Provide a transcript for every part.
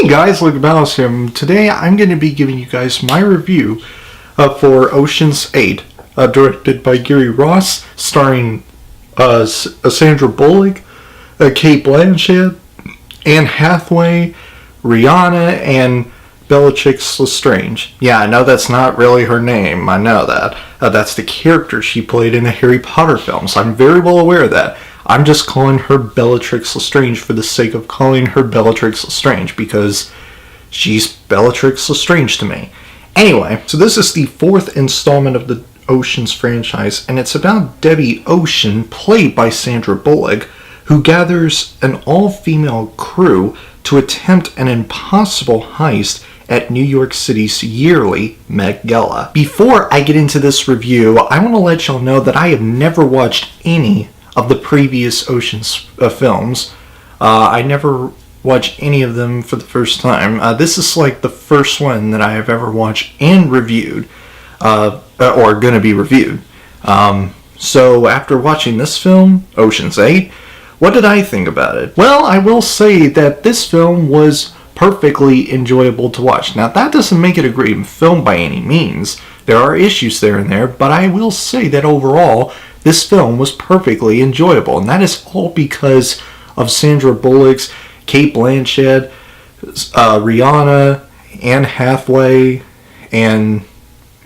Hey guys, Logan here. Today I'm going to be giving you guys my review for Ocean's 8, directed by Gary Ross, starring Sandra Bullock, Cate Blanchett, Anne Hathaway, Rihanna, and Bellatrix Lestrange. Yeah, I know that's not really her name, I know that. That's the character she played in the Harry Potter films. I'm very well aware of that. I'm just calling her Bellatrix Lestrange for the sake of calling her Bellatrix Lestrange, because she's Bellatrix Lestrange to me. Anyway, so this is the fourth installment of the Ocean's franchise, and it's about Debbie Ocean, played by Sandra Bullock, who gathers an all-female crew to attempt an impossible heist at New York City's yearly Met Gala. Before I get into this review, I want to let y'all know that I have never watched any of the previous Ocean's films. I never watched any of them for the first time. This is like the first one that I have ever watched and reviewed, or gonna be reviewed. So after watching this film, Ocean's 8, what did I think about it? Well, I will say that this film was perfectly enjoyable to watch. Now, that doesn't make it a great film by any means. There are issues there and there, but I will say that overall, this film was perfectly enjoyable, and that is all because of Sandra Bullock's, Cate Blanchett, Rihanna, Anne Hathaway, and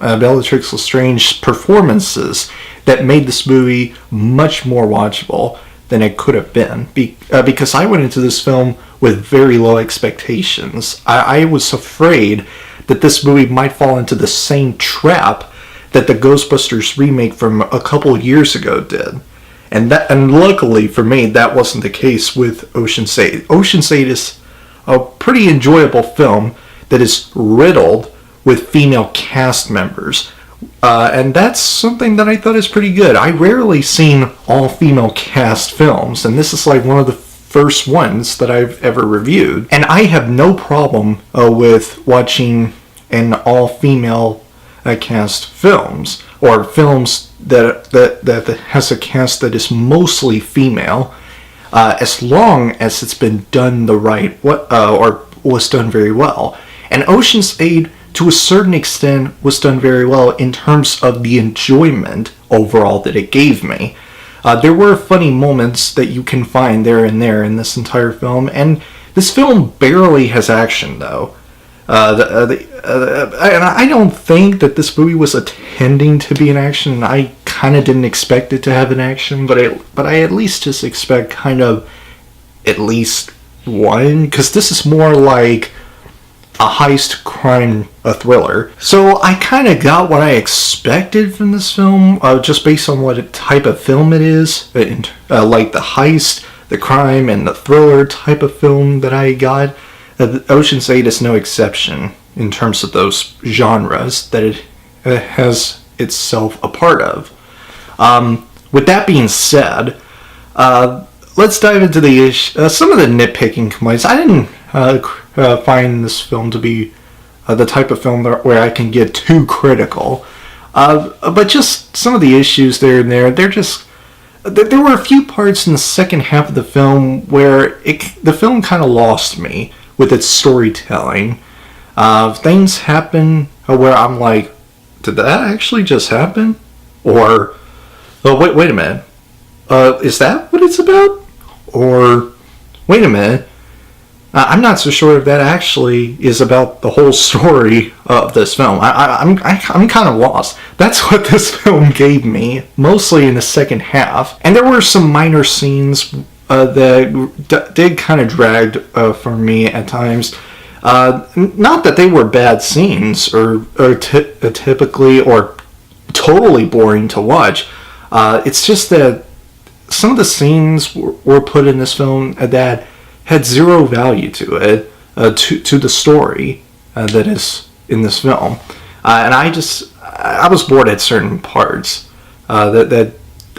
Bellatrix Lestrange's performances that made this movie much more watchable than it could have been. Because I went into this film with very low expectations. I was afraid that this movie might fall into the same trap that the Ghostbusters remake from a couple of years ago did. And luckily for me, that wasn't the case with Ocean's 8. Ocean's 8 is a pretty enjoyable film that is riddled with female cast members. And that's something that I thought is pretty good. I rarely seen all-female cast films, and this is like one of the first ones that I've ever reviewed. And I have no problem with watching an all-female cast films, or films that has a cast that is mostly female, as long as it's been done the right way, or was done very well. And Ocean's 8, to a certain extent, was done very well in terms of the enjoyment overall that it gave me. There were funny moments that you can find there and there in this entire film, and this film barely has action, though. And I don't think that this movie was intending to be an action, and I kind of didn't expect it to have an action, but I at least just expect kind of at least one, because this is more like a heist crime thriller. So I kind of got what I expected from this film, just based on what type of film it is, like the heist, the crime, and the thriller type of film that I got. Ocean's 8 is no exception in terms of those genres that it has itself a part of. With that being said, let's dive into the some of the nitpicking complaints. I didn't find this film to be the type of film where I can get too critical, but just some of the issues there and there. There were a few parts in the second half of the film where the film kind of lost me with its storytelling. Things happen where I'm like, did that actually just happen? Or, oh, wait a minute. Is that what it's about? Or, wait a minute. I'm not so sure if that actually is about the whole story of this film. I'm kind of lost. That's what this film gave me, mostly in the second half. And there were some minor scenes that did kind of dragged for me at times. Not that they were bad scenes or typically or totally boring to watch. It's just that some of the scenes were put in this film that had zero value to it, to the story that is in this film. And I was bored at certain parts that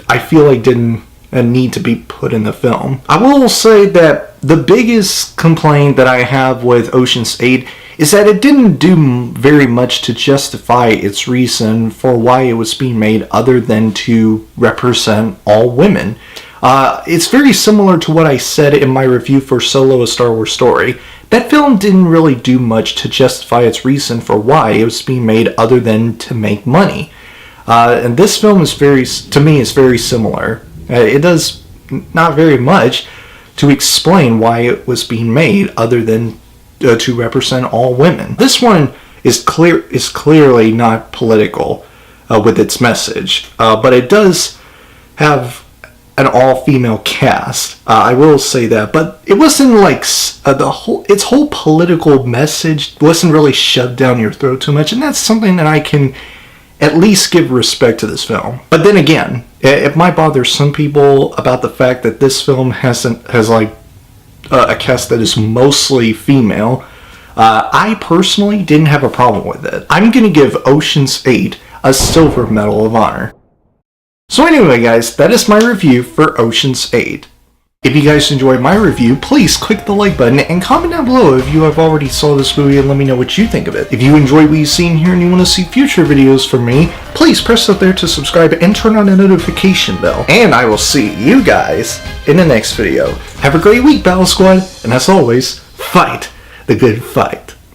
I feel like didn't need to be put in the film. I will say that the biggest complaint that I have with Ocean's 8 is that it didn't do very much to justify its reason for why it was being made other than to represent all women. It's very similar to what I said in my review for Solo: A Star Wars Story. that film didn't really do much to justify its reason for why it was being made other than to make money. And this film is to me, is very similar. It does not very much to explain why it was being made other than to represent all women. This one is clearly not political with its message, but it does have an all-female cast. I will say that, but it wasn't like its whole political message wasn't really shoved down your throat too much, and that's something that I can at least give respect to this film. But then again, it might bother some people about the fact that this film has a cast that is mostly female. I personally didn't have a problem with it. I'm gonna give Ocean's 8 a silver medal of honor. So anyway guys, that is my review for Ocean's 8. If you guys enjoyed my review, please click the like button and comment down below if you have already saw this movie and let me know what you think of it. If you enjoyed what you've seen here and you want to see future videos from me, please press up there to subscribe and turn on the notification bell. And I will see you guys in the next video. Have a great week, Battle Squad, and as always, fight the good fight.